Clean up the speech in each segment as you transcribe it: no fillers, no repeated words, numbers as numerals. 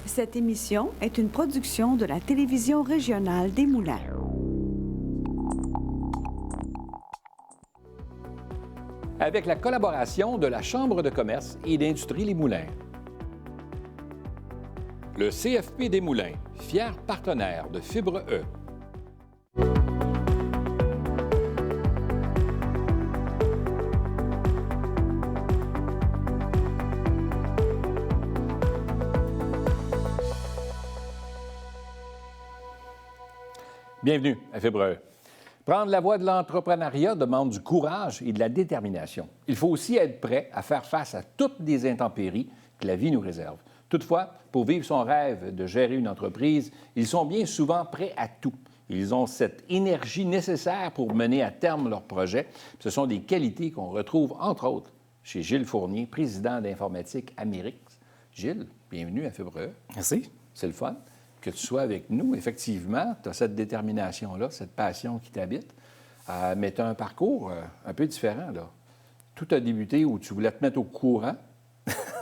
Cette émission est une production de la télévision régionale des Moulins. Avec la collaboration de la Chambre de commerce et d'industrie Les Moulins. Le CFP des Moulins, fier partenaire de Fibre E. Bienvenue à Fibre E. Prendre la voie de l'entrepreneuriat demande du courage et de la détermination. Il faut aussi être prêt à faire face à toutes les intempéries que la vie nous réserve. Toutefois, pour vivre son rêve de gérer une entreprise, ils sont bien souvent prêts à tout. Ils ont cette énergie nécessaire pour mener à terme leur projet. Ce sont des qualités qu'on retrouve, entre autres, chez Gilles Fournier, président d'Informatique Amérix. Gilles, bienvenue à Fibre E. Merci. C'est le fun que tu sois avec nous. Effectivement, tu as cette détermination-là, cette passion qui t'habite. Mais tu as un parcours un peu différent, là. Tout a débuté où tu voulais te mettre au courant,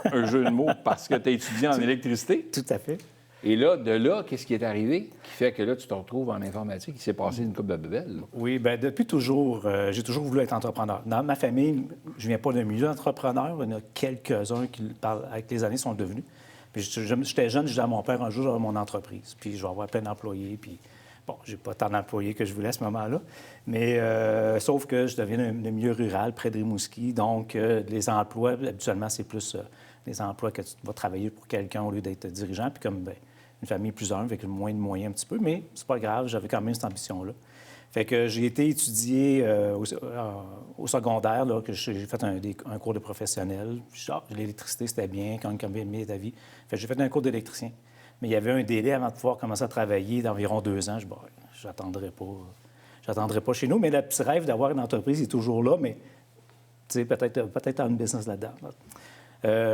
un jeu de mots, parce que tu as étudié en électricité. Tout à fait. Et là, de là, qu'est-ce qui est arrivé qui fait que là, tu te retrouves en informatique? Il s'est passé une couple de bebelles. Oui, bien, depuis toujours, j'ai toujours voulu être entrepreneur. Dans ma famille, je ne viens pas d'un milieu d'entrepreneur. Il y en a quelques-uns qui, avec les années, sont devenus. Puis j'étais jeune, je disais à mon père, un jour, j'aurai mon entreprise, puis je vais avoir plein d'employés, puis bon, j'ai pas tant d'employés que je voulais à ce moment-là, mais sauf que je deviens d'un milieu rural, près de Rimouski, donc les emplois, habituellement, c'est plus des emplois que tu vas travailler pour quelqu'un au lieu d'être dirigeant, puis comme une famille plus humble, avec moins de moyens un petit peu, mais c'est pas grave, j'avais quand même cette ambition-là. Fait que j'ai été étudier au secondaire, là, que j'ai fait un cours de professionnel. L'électricité, c'était bien, quand même bien d'avis. Fait que j'ai fait un cours d'électricien. Mais il y avait un délai avant de pouvoir commencer à travailler d'environ 2 ans. J'attendrai pas chez nous. Mais le petit rêve d'avoir une entreprise est toujours là, mais peut-être en une business là-dedans.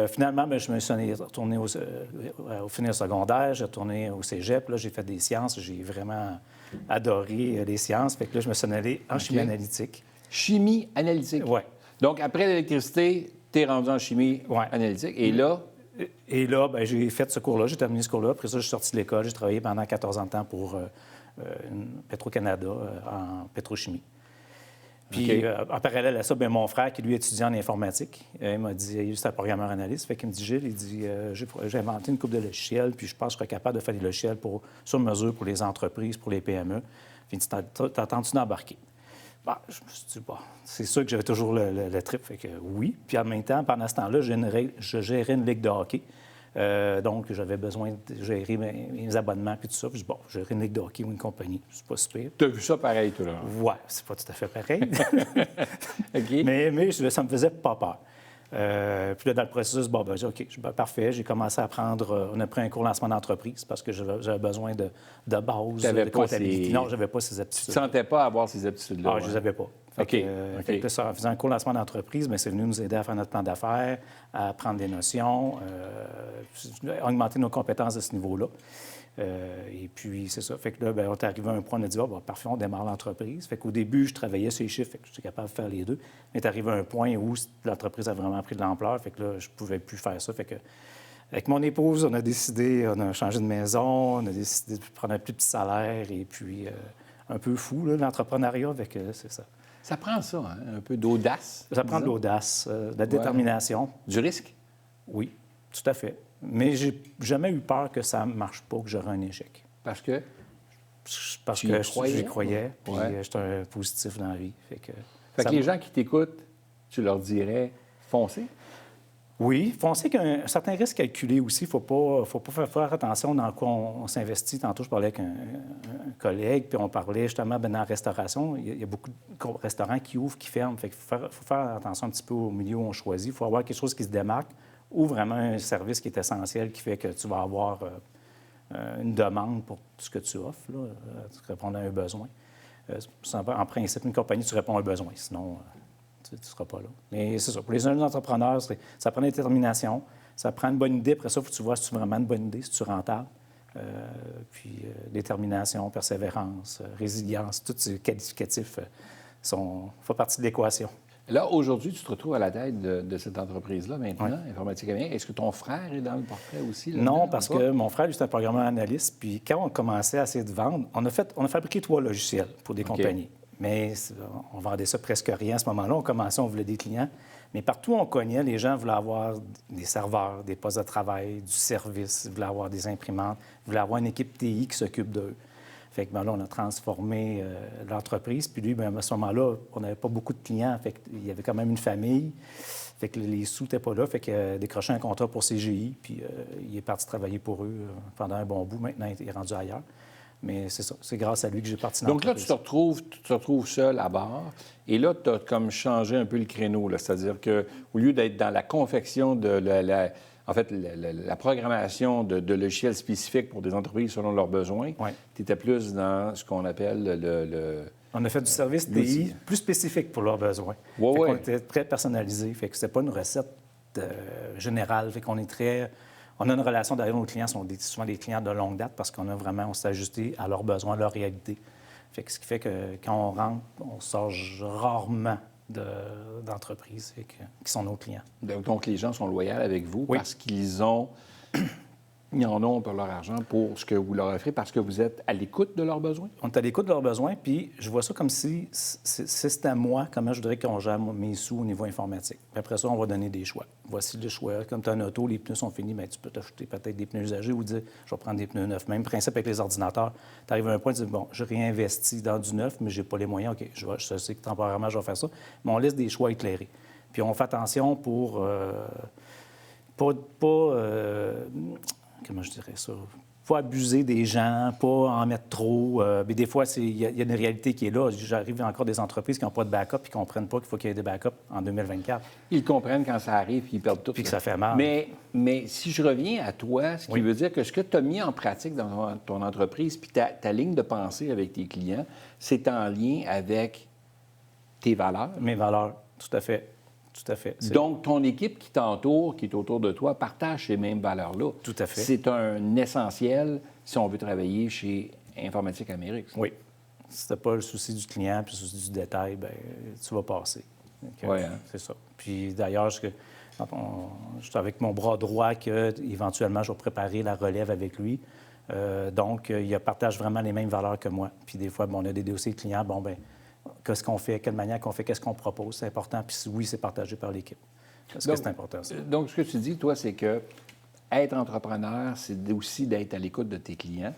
Finalement, je me suis retourné au finir secondaire, j'ai retourné au cégep. Là, j'ai fait des sciences. J'ai vraiment adoré les sciences. Fait que là, je me suis allé en chimie analytique. Chimie analytique? Oui. Donc, après l'électricité, tu es rendu en chimie analytique. Et là? Et là, j'ai fait ce cours-là. J'ai terminé ce cours-là. Après ça, je suis sorti de l'école. J'ai travaillé pendant 14 ans de temps pour Petro-Canada en pétrochimie. Puis, en parallèle à ça, mon frère, qui lui étudiait en informatique, il m'a dit, c'est un programmeur analyste, fait qu'il me dit, Gilles, il dit, j'ai inventé une coupe de logiciels, puis je pense que je serais capable de faire des logiciels sur mesure pour les entreprises, pour les PME. Puis, t'attends-tu d'embarquer? Je me suis dit, c'est sûr que j'avais toujours le trip, fait que oui. Puis, en même temps, pendant ce temps-là, je gérais une ligue de hockey. Donc, j'avais besoin de gérer mes abonnements puis tout ça. Puis, je gérais une ligue de hockey ou une compagnie. C'est pas super. Tu as vu ça pareil, toi, là? Oui, c'est pas tout à fait pareil. OK. Mais ça me faisait pas peur. Puis là, dans le processus, j'ai dit, OK, parfait. J'ai commencé à apprendre. On a pris un cours lancement d'entreprise parce que j'avais besoin de base de comptabilité. Non, j'avais pas ces aptitudes. Tu ne sentais pas avoir ces aptitudes-là? Je ne les avais pas. Fait que ça, en faisant un cours lancement d'entreprise, c'est venu nous aider à faire notre plan d'affaires, à apprendre des notions, augmenter nos compétences de ce niveau-là. Et puis, c'est ça. Fait que là, on est arrivé à un point, on a dit, parfait, on démarre l'entreprise. Fait qu'au début, je travaillais sur les chiffres, fait que j'étais capable de faire les deux. Mais on est arrivé à un point où l'entreprise a vraiment pris de l'ampleur, fait que là, je ne pouvais plus faire ça. Fait que, avec mon épouse, on a changé de maison, on a décidé de prendre un plus petit salaire, et puis, un peu fou, là, l'entrepreneuriat, fait que c'est ça. Ça prend ça, hein? Un peu d'audace. Ça prend de l'audace, de la détermination. Du risque? Oui, tout à fait. Mais j'ai jamais eu peur que ça ne marche pas, que j'aurai un échec. Parce que? Parce que j'y croyais, puis j'étais un positif dans la vie. Fait que les gens qui t'écoutent, tu leur dirais foncez? Oui, foncez qu'un certain risque calculé aussi. Il ne faut pas faire attention dans quoi on s'investit. Tantôt, je parlais avec un collègue, puis on parlait justement dans la restauration. Il y a beaucoup de restaurants qui ouvrent, qui ferment. Fait qu'il faut faire attention un petit peu au milieu où on choisit. Il faut avoir quelque chose qui se démarque ou vraiment un service qui est essentiel, qui fait que tu vas avoir une demande pour ce que tu offres, là, répondre à un besoin. En principe, une compagnie, tu réponds à un besoin. Sinon, tu ne seras pas là. Mais c'est ça. Pour les jeunes entrepreneurs, ça prend la détermination, ça prend une bonne idée. Après ça, il faut que tu vois si tu as vraiment une bonne idée, si tu es rentable. Détermination, persévérance, résilience, tous ces qualificatifs font partie de l'équation. Là, aujourd'hui, tu te retrouves à la tête de cette entreprise-là maintenant, Informatique Amérique. Est-ce que ton frère est dans le portrait aussi? Non, parce que mon frère, lui, c'est un programmeur analyste. Puis quand on commençait à essayer de vendre, on a fabriqué 3 logiciels pour des compagnies. Mais on vendait ça presque rien à ce moment-là. On commençait, on voulait des clients. Mais partout où on cognait, les gens voulaient avoir des serveurs, des postes de travail, du service, ils voulaient avoir des imprimantes, ils voulaient avoir une équipe TI qui s'occupe d'eux. Fait que là, on a transformé l'entreprise. Puis lui, à ce moment-là, on n'avait pas beaucoup de clients. Fait qu'il y avait quand même une famille. Fait que les sous n'étaient pas là. Fait qu'il a décroché un contrat pour CGI. Puis il est parti travailler pour eux pendant un bon bout. Maintenant, il est rendu ailleurs. Mais c'est ça. C'est grâce à lui que j'ai parti dans l'entreprise. Donc là, tu te retrouves seul à bord. Et là, tu as comme changé un peu le créneau. C'est-à-dire qu'au lieu d'être dans la confection de la programmation de logiciels spécifiques pour des entreprises selon leurs besoins, tu étais plus dans ce qu'on appelle On a fait du service TI plus spécifique pour leurs besoins. On était très personnalisé. Fait que c'était pas une recette générale. Fait qu'on est très... On a une relation derrière nos clients, sont souvent des clients de longue date parce on s'est ajusté à leurs besoins, à leur réalité. Fait que ce qui fait que quand on rentre, on sort rarement d'entreprises qui sont nos clients. Donc, les gens sont loyaux avec vous parce qu'ils ils en ont pour leur argent, pour ce que vous leur offrez, parce que vous êtes à l'écoute de leurs besoins? On est à l'écoute de leurs besoins, puis je vois ça comme si c'était à moi, comment je voudrais qu'on gère mes sous au niveau informatique. Puis après ça, on va donner des choix. Voici le choix. Comme tu as un auto, les pneus sont finis, bien, tu peux t'acheter peut-être des pneus usagés ou dire, je vais prendre des pneus neufs. Même principe avec les ordinateurs. Tu arrives à un point, tu dis, bon, je réinvestis dans du neuf, mais je n'ai pas les moyens. OK, je sais que temporairement, je vais faire ça. Mais on laisse des choix éclairés. Puis on fait attention pour comment je dirais ça? Pas abuser des gens, pas en mettre trop. Mais des fois, il y a une réalité qui est là. J'arrive encore des entreprises qui n'ont pas de backup et qui ne comprennent pas qu'il faut qu'il y ait des backups en 2024. Ils comprennent quand ça arrive puis ils perdent tout. Puis que ça fait mal. Mais si je reviens à toi, ce qui veut dire que ce que tu as mis en pratique dans ton entreprise puis ta ligne de pensée avec tes clients, c'est en lien avec tes valeurs. Mes valeurs, tout à fait. Tout à fait. Donc, ton équipe qui t'entoure, qui est autour de toi, partage ces mêmes valeurs-là. Tout à fait. C'est un essentiel si on veut travailler chez Informatique Amérique. Oui. Si tu n'as pas le souci du client puis le souci du détail, bien, tu vas passer. Oui, C'est ça. Puis d'ailleurs, je suis avec mon bras droit qu'éventuellement, je vais préparer la relève avec lui. Donc, il partage vraiment les mêmes valeurs que moi. Puis des fois, on a des dossiers clients, qu'est-ce qu'on fait, quelle manière qu'on fait, qu'est-ce qu'on propose, c'est important. Puis oui, c'est partagé par l'équipe. Parce que c'est important, ça. Donc, ce que tu dis, toi, c'est que être entrepreneur, c'est aussi d'être à l'écoute de tes clients,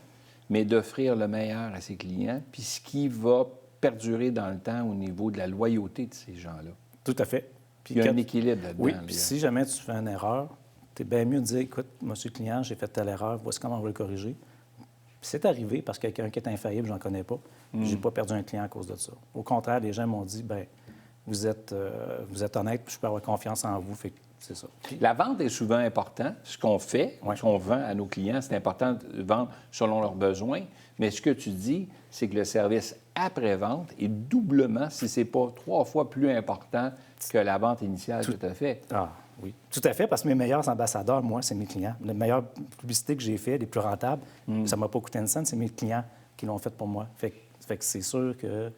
mais d'offrir le meilleur à ses clients, puis ce qui va perdurer dans le temps au niveau de la loyauté de ces gens-là. Tout à fait. Puis il y a un équilibre là-dedans. Oui, puis si jamais tu fais une erreur, tu es bien mieux de dire, écoute, monsieur le client, j'ai fait telle erreur, voici comment on va le corriger. Puis c'est arrivé parce que quelqu'un qui est infaillible, j'en connais pas. J'ai pas perdu un client à cause de ça. Au contraire, les gens m'ont dit, bien, vous êtes honnête, puis je peux avoir confiance en vous. Fait que c'est ça. Puis... La vente est souvent importante. Ce qu'on fait, ce qu'on vend à nos clients, c'est important de vendre selon leurs besoins. Mais ce que tu dis, c'est que le service après-vente est doublement, si ce n'est pas 3 fois plus important que la vente initiale que tu as faite. Ah oui, tout à fait, parce que mes meilleurs ambassadeurs, moi, c'est mes clients. La meilleure publicité que j'ai faite, les plus rentables, ça ne m'a pas coûté une scène, c'est mes clients qui l'ont fait pour moi. Fait que c'est sûr que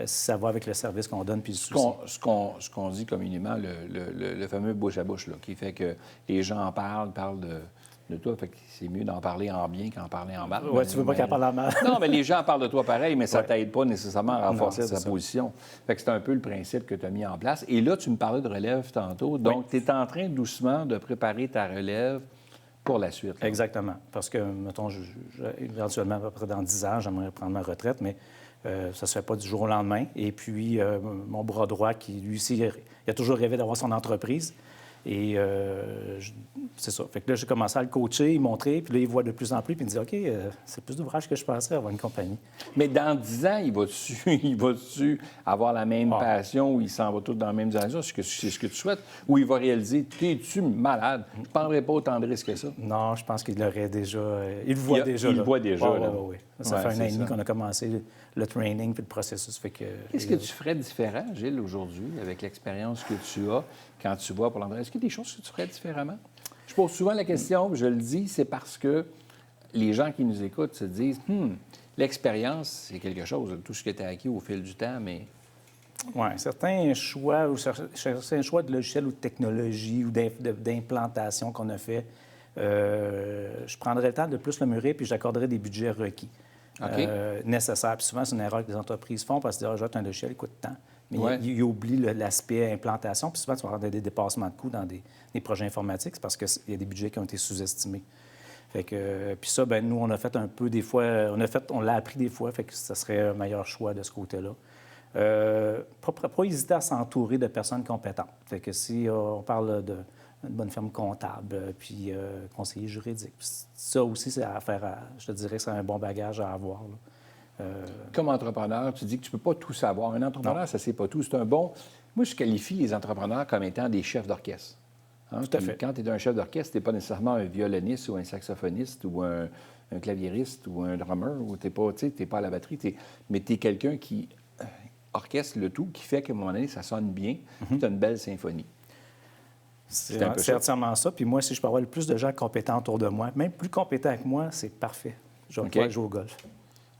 ça va avec le service qu'on donne puis le souci. Ce qu'on dit communément, le fameux bouche-à-bouche, là, qui fait que les gens parlent de toi. Fait que c'est mieux d'en parler en bien qu'en parler en mal. Oui, tu veux pas qu'elle parle en mal. Non, mais les gens parlent de toi pareil, mais ça ne t'aide pas nécessairement à renforcer ta position. Fait que c'est un peu le principe que tu as mis en place. Et là, tu me parlais de relève tantôt. Donc, tu es en train doucement de préparer ta relève pour la suite. Là. Exactement. Parce que, mettons, éventuellement, à peu près dans 10 ans, j'aimerais prendre ma retraite, mais ça ne se fait pas du jour au lendemain. Et puis, mon bras droit, qui, lui aussi, il a toujours rêvé d'avoir son entreprise. Et c'est ça. Fait que là, j'ai commencé à le coacher, montrer, puis là, il voit de plus en plus, puis il me dit, OK, c'est plus d'ouvrage que je pensais avoir une compagnie. Mais dans 10 ans, il va-tu avoir la même passion ou il s'en va tout dans la même direction? C'est ce que tu souhaites? Ou il va réaliser, es-tu malade? Je ne prendrais pas autant de risques que ça? Non, je pense qu'il l'aurait déjà... il le voit déjà. Il le voit déjà, là. Oui. Ça fait 1 an et demi qu'on a commencé le training puis le processus. Fait que... Qu'est-ce que tu ferais différent, Gilles, aujourd'hui, avec l'expérience que tu as quand tu vas pour l'entreprise? Est-ce qu'il y a des choses que tu ferais différemment? Je pose souvent la question, je le dis, c'est parce que les gens qui nous écoutent se disent l'expérience, c'est quelque chose, tout ce que tu as acquis au fil du temps, mais Oui, certains choix de logiciels ou de technologie ou d'implantation qu'on a fait, je prendrais le temps de plus le mûrir puis j'accorderais des budgets requis. OK. Nécessaires. Puis souvent, c'est une erreur que les entreprises font parce qu'ils disent un logiciel, il coûte tant. Mais Ouais. ils oublient l'aspect implantation. Puis souvent, tu vas avoir des dépassements de coûts dans des projets informatiques. C'est parce qu'il y a des budgets qui ont été sous-estimés. Fait que, puis ça, bien, nous, on a fait un peu des fois, on l'a appris des fois, fait que ça serait un meilleur choix de ce côté-là. Pas hésiter à s'entourer de personnes compétentes. Fait que si on parle d'une bonne firme comptable, puis conseiller juridique, ça aussi, c'est à faire, je te dirais que c'est un bon bagage à avoir, là. Comme entrepreneur, tu dis que tu ne peux pas tout savoir. Un entrepreneur, ça ne sait pas tout. C'est un bon... Moi, je qualifie les entrepreneurs comme étant des chefs d'orchestre. Hein? Tout à fait. Quand tu es un chef d'orchestre, tu n'es pas nécessairement un violoniste ou un saxophoniste ou un claviériste ou un drummer, ou tu n'es pas à la batterie, mais tu es quelqu'un qui orchestre le tout, qui fait qu'à un moment donné, ça sonne bien, puis tu as une belle symphonie. C'est entièrement ça. Puis moi, si je peux avoir le plus de gens compétents autour de moi, même plus compétents que moi, c'est parfait. Je vais pouvoir jouer au golf.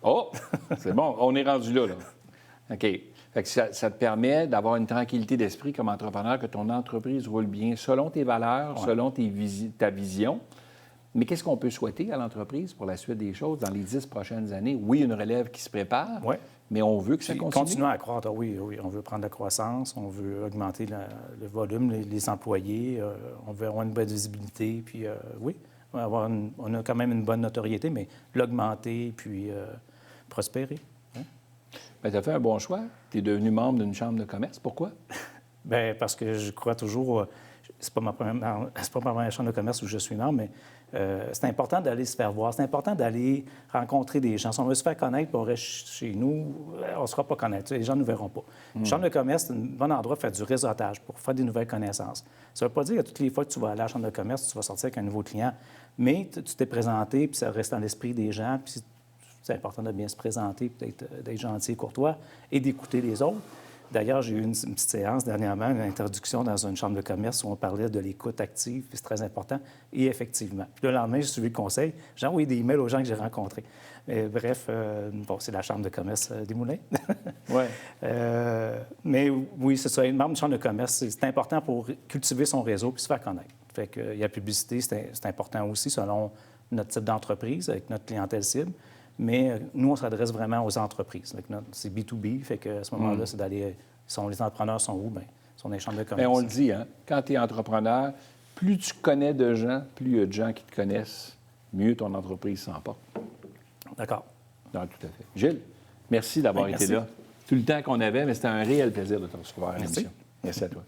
Oh! C'est bon, on est rendu là. OK. Fait que ça te permet d'avoir une tranquillité d'esprit comme entrepreneur, que ton entreprise roule bien selon tes valeurs, selon ta vision. Mais qu'est-ce qu'on peut souhaiter à l'entreprise pour la suite des choses dans les 10 prochaines années? Oui, une relève qui se prépare, mais on veut que ça continue. Continuer à croître, oui. On veut prendre la croissance, on veut augmenter le volume, les employés, on veut avoir une bonne visibilité, puis oui, on a quand même une bonne notoriété, mais l'augmenter, puis prospérer. Hein? Bien, tu as fait un bon choix. Tu es devenu membre d'une chambre de commerce. Pourquoi? Bien, parce que je crois toujours... C'est pas ma première chambre de commerce où je suis membre, mais c'est important d'aller se faire voir. C'est important d'aller rencontrer des gens. Si on veut se faire connaître, on reste chez nous, on ne se fera pas connaître. Les gens ne nous verront pas. Une chambre de commerce, c'est un bon endroit pour faire du réseautage, pour faire des nouvelles connaissances. Ça ne veut pas dire que toutes les fois que tu vas aller à la chambre de commerce, tu vas sortir avec un nouveau client, mais tu t'es présenté, puis ça reste dans l'esprit des gens, puis c'est important de bien se présenter, puis d'être gentil et courtois, et d'écouter les autres. D'ailleurs, j'ai eu une petite séance dernièrement, une introduction dans une chambre de commerce où on parlait de l'écoute active, puis c'est très important. Et effectivement. Puis le lendemain, j'ai suivi le conseil. J'ai envoyé des emails aux gens que j'ai rencontrés. Bref, c'est la chambre de commerce des Moulins. Oui. Mais oui, c'est ça. Être membre de chambre de commerce, c'est important pour cultiver son réseau puis se faire connaître. Fait que la publicité, c'est important aussi selon notre type d'entreprise, avec notre clientèle cible. Mais nous, on s'adresse vraiment aux entreprises. C'est B2B, fait qu'à ce moment-là, c'est d'aller... Les entrepreneurs sont où? Bien, ils sont dans les chambres de commerce. Bien, on le dit, hein? Quand tu es entrepreneur, plus tu connais de gens, plus il y a de gens qui te connaissent, mieux ton entreprise s'en porte. D'accord. Non, tout à fait. Gilles, merci d'avoir été là. Tout le temps qu'on avait, mais c'était un réel plaisir de te recevoir à l'émission. Merci à toi.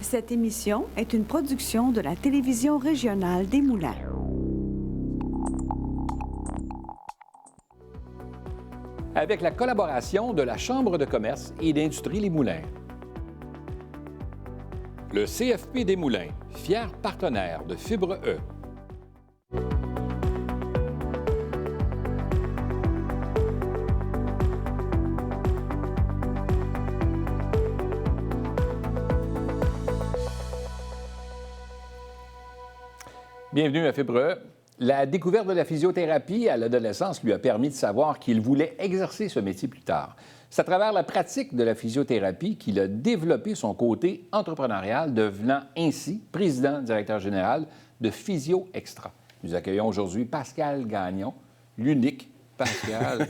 Cette émission est une production de la télévision régionale des Moulins. avec la collaboration de la Chambre de commerce et d'industrie Les Moulins. Le CFP des Moulins, fier partenaire de Fibre E. Bienvenue à Fibre E. La découverte de la physiothérapie à l'adolescence lui a permis de savoir qu'il voulait exercer ce métier plus tard. C'est à travers la pratique de la physiothérapie qu'il a développé son côté entrepreneurial, devenant ainsi président-directeur général de Physio Extra. Nous accueillons aujourd'hui Pascal Gagnon, l'unique Pascal,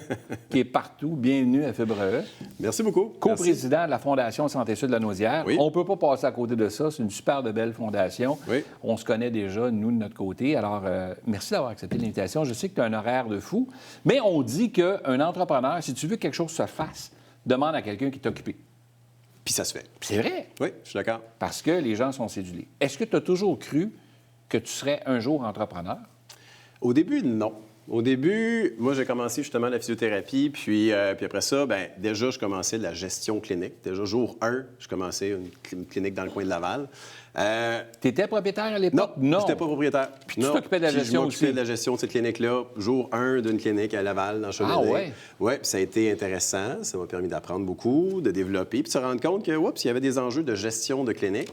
qui est partout. Bienvenue à Fibre E. Merci beaucoup. Co-président de la Fondation Santé Sud de la Naudière. Oui. On ne peut pas passer à côté de ça. C'est une super de belle fondation. Oui. On se connaît déjà, nous, de notre côté. Alors, merci d'avoir accepté l'invitation. Je sais que tu as un horaire de fou, mais on dit qu'un entrepreneur, si tu veux que quelque chose se fasse, demande à quelqu'un qui est occupé. Puis ça se fait. C'est vrai, Oui, je suis d'accord. parce que les gens sont cédulés. Est-ce que tu as toujours cru que tu serais un jour entrepreneur? Au début, non. Au début, moi, j'ai commencé justement la physiothérapie, puis après ça, bien, déjà, je commençais de la gestion clinique. Déjà, jour 1, je commençais une clinique dans le coin de Laval. Tu étais propriétaire à l'époque? Non, je n'étais pas propriétaire. Puis tu t'occupais de la gestion Je m'occupais aussi? de la gestion de cette clinique-là, jour 1 d'une clinique à Laval, dans Chevelay. Ah ouais? Oui, puis ça a été intéressant. Ça m'a permis d'apprendre beaucoup, de développer, puis de se rendre compte que, oups, il y avait des enjeux de gestion de clinique.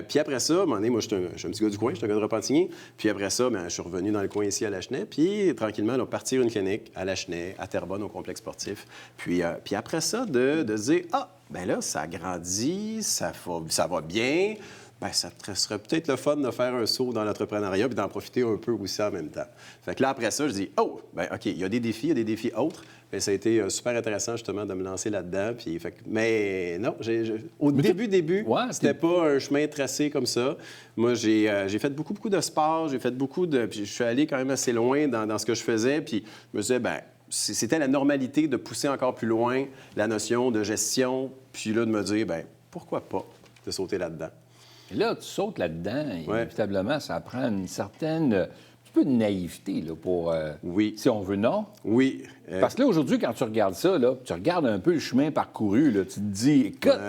Puis après ça, à un moment donné, moi, je suis un petit gars du coin, je suis un gars de Repentigny. Puis après ça, bien, je suis revenu dans le coin ici à Lachenay, puis tranquillement, on partir une clinique à Lachenay, à Terrebonne, au complexe sportif. Puis après ça, de se dire, ah, bien là, ça grandit, ça va bien. Bien, ça serait peut-être le fun de faire un saut dans l'entrepreneuriat puis d'en profiter un peu aussi en même temps. Fait que là, après ça, je dis, oh, bien, OK, il y a des défis autres. Bien, ça a été super intéressant, justement, de me lancer là-dedans. Puis, mais non, au début, Ouais, c'était pas un chemin tracé comme ça. Moi, j'ai fait beaucoup de sport, j'ai fait beaucoup de... Puis je suis allé quand même assez loin dans ce que je faisais. Puis je me disais, bien, c'était la normalité de pousser encore plus loin la notion de gestion. Puis là, de me dire, bien, pourquoi pas de sauter là-dedans? Et là, tu sautes là-dedans, et Ouais. inévitablement, ça prend une certaine... un petit peu de naïveté, là, pour... Oui. Si on veut, non? Oui. Parce que là, aujourd'hui, quand tu regardes ça, là, tu regardes un peu le chemin parcouru, là, tu te dis, écoute,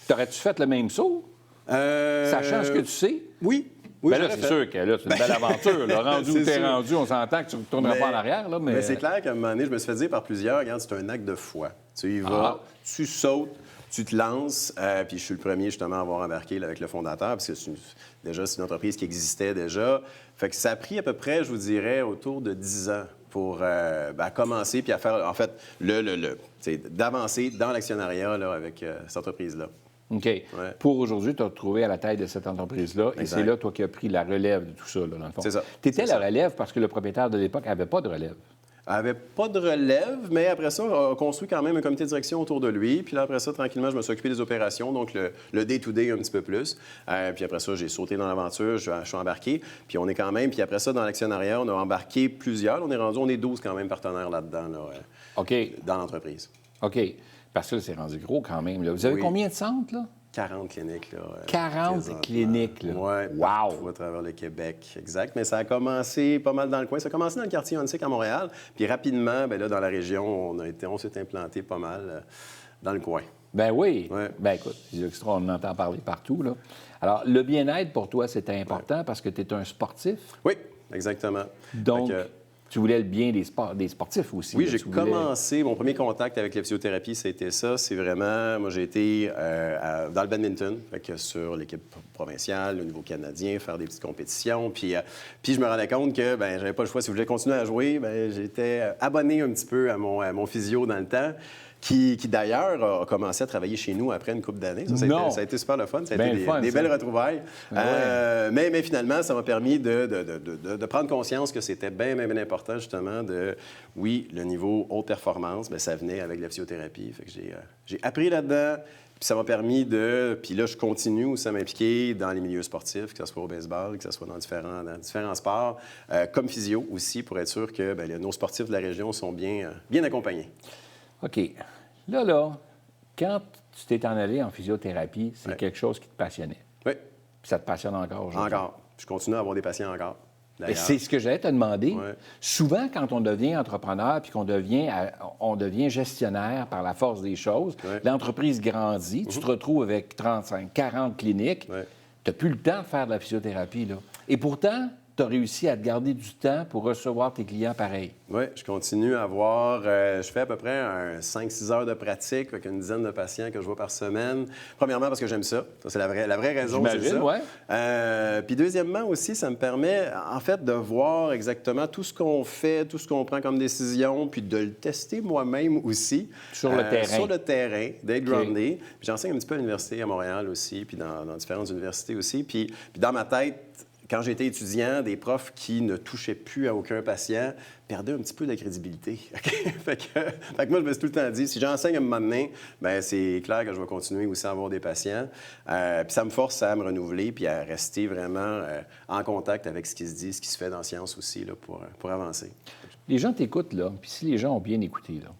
t'aurais-tu fait le même saut, sachant ce que tu sais? Oui. Ben là, j'aurais c'est fait. sûr que là, c'est une belle aventure. Là. Rendu où C'est t'es sûr. rendu, on s'entend que tu ne retourneras pas en arrière. Là, mais... c'est clair qu'à un moment donné, je me suis fait dire par plusieurs, regarde, c'est un acte de foi. Tu y vas, tu sautes, tu te lances, puis je suis le premier, justement, à avoir embarqué là, avec le fondateur, parce que déjà, c'est une entreprise qui existait déjà. Fait que ça a pris à peu près, je vous dirais, autour de 10 ans pour commencer, puis à faire, en fait, d'avancer dans l'actionnariat là, avec cette entreprise-là. OK. Pour aujourd'hui, tu as retrouvé à la tête de cette entreprise-là, et Exact. c'est là, toi, qui as pris la relève de tout ça, là, dans le fond. C'est ça. Tu étais C'est la ça. relève parce que le propriétaire de l'époque n'avait pas de relève. Elle n'avait pas de relève, mais après ça, on a construit quand même un comité de direction autour de lui. Puis là, après ça, tranquillement, je me suis occupé des opérations, donc le day-to-day un petit peu plus. Puis après ça, j'ai sauté dans l'aventure, je suis embarqué. Puis on est quand même, puis après ça, dans l'actionnariat, on a embarqué plusieurs. On est 12 quand même partenaires là-dedans, là, OK. dans l'entreprise. OK. Parce que là, c'est rendu gros quand même. Là. Vous avez Oui. combien de centres, là? 40 cliniques, là. 40 présentement. cliniques, là. Oui, Wow! à travers le Québec, exact. Mais ça a commencé pas mal dans le coin. Ça a commencé dans le quartier Huntsic à Montréal. Puis rapidement, bien là, dans la région, on s'est implanté pas mal dans le coin. Ben oui. Ouais. Ben écoute, Physio Extra, on en entend parler partout, là. Alors, le bien-être pour toi, c'était important parce que tu es un sportif. Oui, exactement. Donc, Fait que, tu voulais le bien des sportifs aussi. oui, là. j'ai Tu voulais- commencé, mon premier contact avec la physiothérapie, c'était ça. C'est vraiment, moi, j'ai été dans le badminton, fait que sur l'équipe provinciale, au niveau canadien, faire des petites compétitions. Puis je me rendais compte que, ben, j'avais pas le choix. Si je voulais continuer à jouer, ben, j'étais abonné un petit peu à mon physio dans le temps. Qui d'ailleurs a commencé à travailler chez nous après une couple d'années. Non. Ça a été super le fun. Ça a Ben été le fun, des ça. belles retrouvailles. Ouais. Mais finalement, ça m'a permis de prendre conscience que c'était bien important, justement, oui, le niveau haute performance, bien, ça venait avec la physiothérapie. Fait que j'ai appris là-dedans, puis ça m'a permis puis là, je continue aussi à m'impliquer dans les milieux sportifs, que ce soit au baseball, que ce soit dans différents sports, comme physio aussi, pour être sûr que bien, nos sportifs de la région sont bien accompagnés. OK. Là, quand tu t'es en allé en physiothérapie, c'est Ouais. quelque chose qui te passionnait. Oui, Puis ça te passionne encore aujourd'hui. encore. Je continue à avoir des patients encore. Et d'ailleurs. c'est ce que j'allais te demander. Ouais. Souvent, quand on devient entrepreneur puis qu'on devient gestionnaire par la force des choses, Ouais. l'entreprise grandit, tu te retrouves avec 35, 40 cliniques, Ouais. tu n'as plus le temps de faire de la physiothérapie. Là. Et pourtant, tu as réussi à te garder du temps pour recevoir tes clients pareils. Oui, je continue à avoir, je fais à peu près 5-6 heures de pratique avec une dizaine de patients que je vois par semaine. Premièrement, parce que j'aime ça. Ça, c'est la vraie raison, c'est J'imagine, ça. ouais. Puis deuxièmement aussi, ça me permet, en fait, de voir exactement tout ce qu'on fait, tout ce qu'on prend comme décision, puis de le tester moi-même aussi. Sur le terrain. Sur le terrain, d'être OK. groundé. Puis j'enseigne un petit peu à l'université à Montréal aussi, puis dans différentes universités aussi. Puis dans ma tête, quand j'étais étudiant, des profs qui ne touchaient plus à aucun patient perdaient un petit peu de crédibilité. fait que moi, je me suis tout le temps dit, si j'enseigne à un moment donné, bien, c'est clair que je vais continuer aussi à avoir des patients. Puis ça me force à me renouveler puis à rester vraiment en contact avec ce qui se dit, ce qui se fait dans la science aussi, là, pour avancer. Les gens t'écoutent, là, puis si les gens ont bien écouté, là,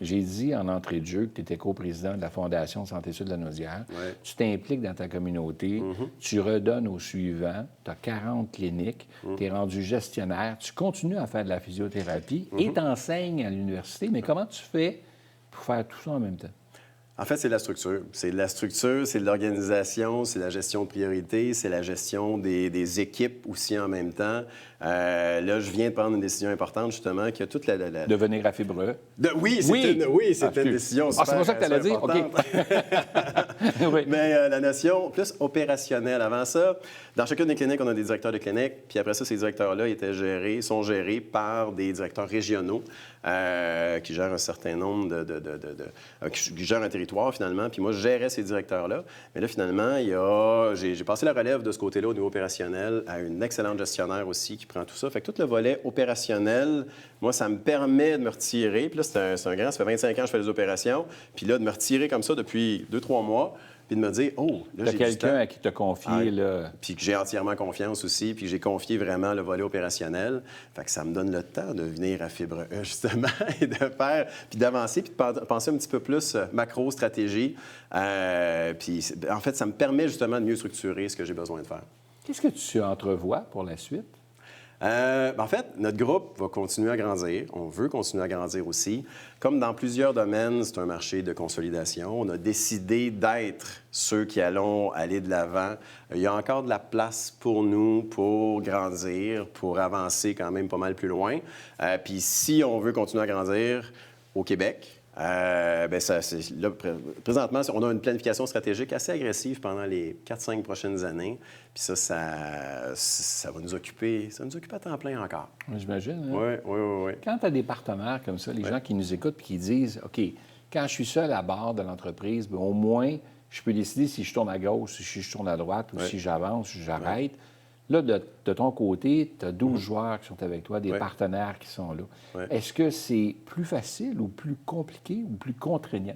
j'ai dit en entrée de jeu que tu étais coprésident de la Fondation Santé Sud de la Naudière. Ouais. Tu t'impliques dans ta communauté, tu redonnes aux suivants, tu as 40 cliniques, tu es rendu gestionnaire, tu continues à faire de la physiothérapie et tu enseignes à l'université. Mais comment tu fais pour faire tout ça en même temps? En fait, c'est de la structure. C'est de la structure, c'est de l'organisation, c'est la gestion de priorité, c'est la gestion des équipes aussi en même temps. Là, je viens de prendre une décision importante, justement, qui a toute la... De venir à Fibreux. Oui, c'était une décision super, c'est pour ça que tu allais dire? importante. OK. Oui. Mais la notion plus opérationnelle. Avant ça, dans chacune des cliniques, on a des directeurs de clinique. Puis après ça, ces directeurs-là sont gérés par des directeurs régionaux qui gèrent un certain nombre qui gèrent un territoire, finalement. Puis moi, je gérais ces directeurs-là. Mais là, finalement, j'ai passé la relève de ce côté-là au niveau opérationnel à une excellente gestionnaire aussi qui prend tout ça. Fait que tout le volet opérationnel, moi, ça me permet de me retirer. Puis là, c'est un grand, ça fait 25 ans que je fais des opérations. Puis là, de me retirer comme ça depuis 2-3 mois, puis de me dire, oh, là, Tu as j'ai du quelqu'un temps. à qui te confier, là. Puis que j'ai entièrement confiance aussi, puis que j'ai confié vraiment le volet opérationnel. Fait que ça me donne le temps de venir à Fibre E, justement, et de faire, puis d'avancer, puis de penser un petit peu plus macro-stratégie. Puis, en fait, ça me permet justement de mieux structurer ce que j'ai besoin de faire. Qu'est-ce que tu entrevois pour la suite? En fait, notre groupe va continuer à grandir. On veut continuer à grandir aussi. Comme dans plusieurs domaines, c'est un marché de consolidation. On a décidé d'être ceux qui allons aller de l'avant. Il y a encore de la place pour nous pour grandir, pour avancer quand même pas mal plus loin. Puis si on veut continuer à grandir au Québec, là, présentement, on a une planification stratégique assez agressive pendant les 4-5 prochaines années. Puis ça va nous occuper à temps plein encore. J'imagine. Oui. Quand tu as des partenaires comme ça, les gens qui nous écoutent et qui disent, OK, quand je suis seul à bord de l'entreprise, bien, au moins, je peux décider si je tourne à gauche, si je tourne à droite ou si j'avance, si j'arrête. Là, de ton côté, tu as 12 joueurs qui sont avec toi, des partenaires qui sont là. Est-ce que c'est plus facile ou plus compliqué ou plus contraignant?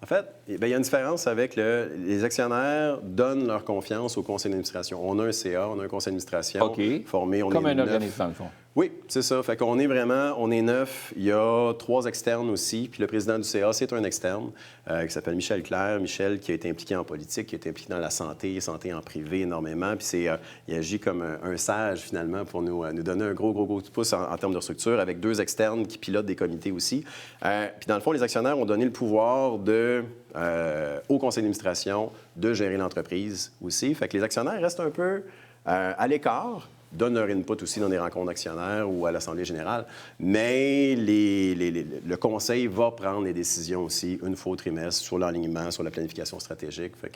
En fait, il y a une différence avec les actionnaires donnent leur confiance au conseil d'administration. On a un CA, on a un conseil d'administration formé. Comme un 9. organisme, dans le fond. Oui, c'est ça. Fait qu'on est 9. Il y a 3 externes aussi. Puis le président du CA, c'est un externe qui s'appelle Michel Clair. Michel qui a été impliqué en politique, qui a été impliqué dans la santé en privé énormément. Puis il agit comme un sage, finalement, pour nous donner un gros coup de pouce en termes de structure, avec 2 externes qui pilotent des comités aussi. Puis dans le fond, les actionnaires ont donné le pouvoir au conseil d'administration de gérer l'entreprise aussi. Fait que les actionnaires restent un peu à l'écart, donnent leur input aussi dans des rencontres d'actionnaires ou à l'Assemblée générale. Mais le conseil va prendre des décisions aussi une fois au trimestre sur l'alignement, sur la planification stratégique. Fait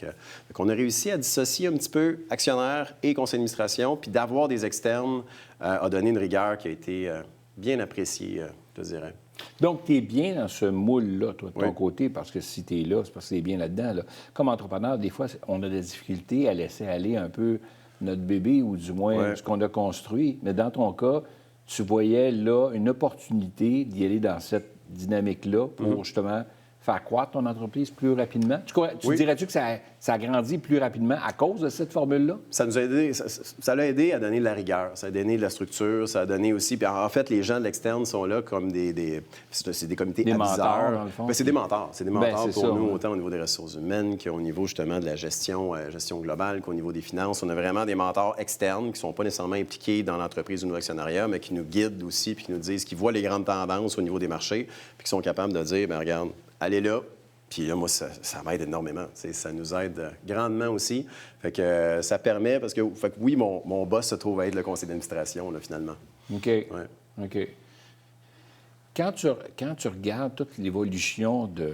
qu'on a réussi à dissocier un petit peu actionnaires et conseil d'administration, puis d'avoir des externes a donné une rigueur qui a été bien appréciée, je dirais. Donc, tu es bien dans ce moule-là, toi, de ton côté, parce que si tu es là, c'est parce que tu es bien là-dedans. Là. Comme entrepreneur, des fois, on a des difficultés à laisser aller un peu notre bébé, ou du moins ce qu'on a construit. Mais dans ton cas, tu voyais là une opportunité d'y aller dans cette dynamique-là pour justement faire croître ton entreprise plus rapidement? Tu Oui. dirais-tu que ça grandit plus rapidement à cause de cette formule-là? Ça nous a aidé, ça l'a aidé à donner de la rigueur, ça a donné de la structure, ça a donné aussi. Puis en fait, les gens de l'externe sont là comme c'est des comités Des aviseurs. mentors, dans le fond. Ben, c'est des mentors. C'est des mentors c'est pour ça, nous, ouais. autant au niveau des ressources humaines qu'au niveau justement de la gestion globale, qu'au niveau des finances. On a vraiment des mentors externes qui ne sont pas nécessairement impliqués dans l'entreprise ou nos actionnariats, mais qui nous guident aussi, puis qui nous disent, qui voient les grandes tendances au niveau des marchés, puis qui sont capables de dire, bien, regarde, allez là. Puis là, moi, ça m'aide énormément. Ça nous aide grandement aussi. Fait que ça permet, parce que oui, mon boss se trouve à être le conseil d'administration, là, finalement. OK. Ouais. OK. Quand tu regardes toute l'évolution de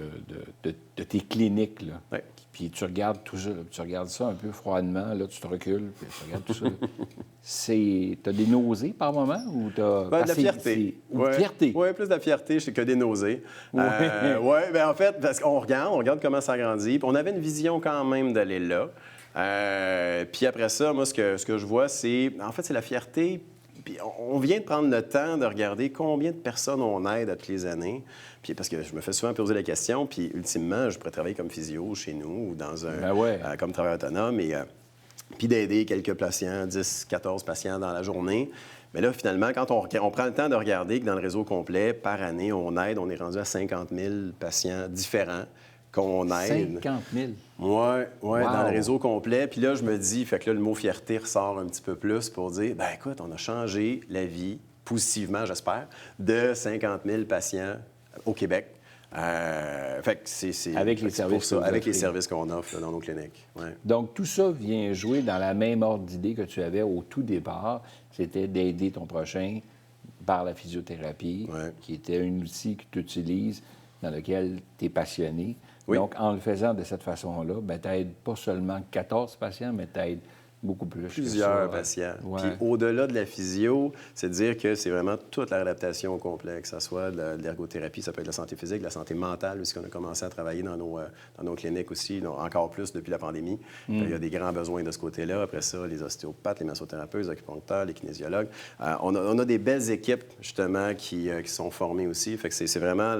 tes cliniques, là, Ouais. puis tu regardes tout ça, tu regardes ça un peu froidement, là, tu te recules, puis tu regardes tout ça. T'as des nausées par moment ou t'as... Ben, de la fierté. Fierté. Oui, plus de la fierté que des nausées. Oui. Oui, bien en fait, parce qu'on regarde comment ça grandit. Puis on avait une vision quand même d'aller là. Puis après ça, moi, ce que je vois, c'est la fierté. Puis on vient de prendre le temps de regarder combien de personnes on aide à toutes les années. Puis parce que je me fais souvent poser la question, puis ultimement, je pourrais travailler comme physio chez nous ou dans un... comme travailleur autonome puis d'aider quelques patients, 10, 14 patients dans la journée. Mais là, finalement, quand on prend le temps de regarder que dans le réseau complet, par année, on est rendu à 50 000 patients différents qu'on aide. 50 000? Oui, Wow. dans le réseau complet. Puis là, je me dis, fait que là, le mot fierté ressort un petit peu plus pour dire, ben écoute, on a changé la vie, positivement, j'espère, de 50 000 patients au Québec. Fait que c'est Avec les c'est services pour ça, que vous avec les offrez. services qu'on offre là, dans nos cliniques. Ouais. Donc, tout ça vient jouer dans la même ordre d'idée que tu avais au tout départ. C'était d'aider ton prochain par la physiothérapie, Ouais. qui était un outil que tu utilises, dans lequel tu es passionné. Oui. Donc, en le faisant de cette façon-là, tu n'aides pas seulement 14 patients, mais tu aides beaucoup plus. Plusieurs que ça. patients. Ouais. Puis au-delà de la physio, c'est de dire que c'est vraiment toute la réadaptation au complet, que ce soit de l'ergothérapie, ça peut être la santé physique, la santé mentale, aussi qu'on a commencé à travailler dans nos cliniques aussi, donc encore plus depuis la pandémie. Il y a des grands besoins de ce côté-là. Après ça, les ostéopathes, les massothérapeutes, les acupuncteurs, les kinésiologues. On a des belles équipes, justement, qui sont formées aussi. Fait que c'est vraiment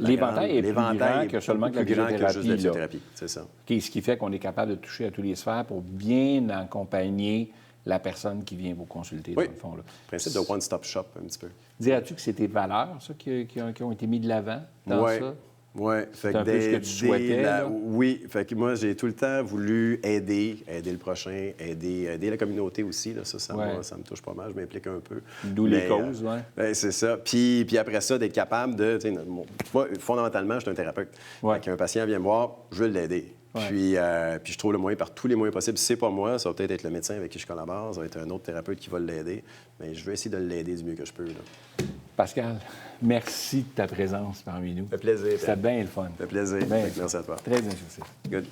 L'éventail est plus grand que seulement que la plus grand que juste la physiothérapie, là. physiothérapie, c'est ça. OK, ce qui fait qu'on est capable de toucher à tous les sphères pour bien accompagner la personne qui vient vous consulter, Oui. dans le fond. Là. Le principe de one-stop shop, un petit peu. Dirais-tu que c'est tes valeurs, ça, qui ont été mis de l'avant dans Ouais. ça? Oui, C'est un peu ce que tu souhaitais, là? Oui, fait que moi, j'ai tout le temps voulu aider le prochain, aider la communauté aussi. Là, ça me touche pas mal, je m'implique un peu. D'où les causes, oui. Ben, c'est ça. Puis après ça, d'être capable de... Moi, fondamentalement, je suis un thérapeute. Ouais. Fait qu'un patient vient me voir, je veux l'aider. Ouais. Puis je trouve le moyen, par tous les moyens possibles. Si c'est pas moi, ça va peut-être être le médecin avec qui je collabore, ça va être un autre thérapeute qui va l'aider. Mais je vais essayer de l'aider du mieux que je peux. Là. Pascal, merci de ta présence parmi nous. Ça fait plaisir. C'était bien le fun. Ça fait plaisir. Ben, Fait que merci à toi. Très instructif. Good.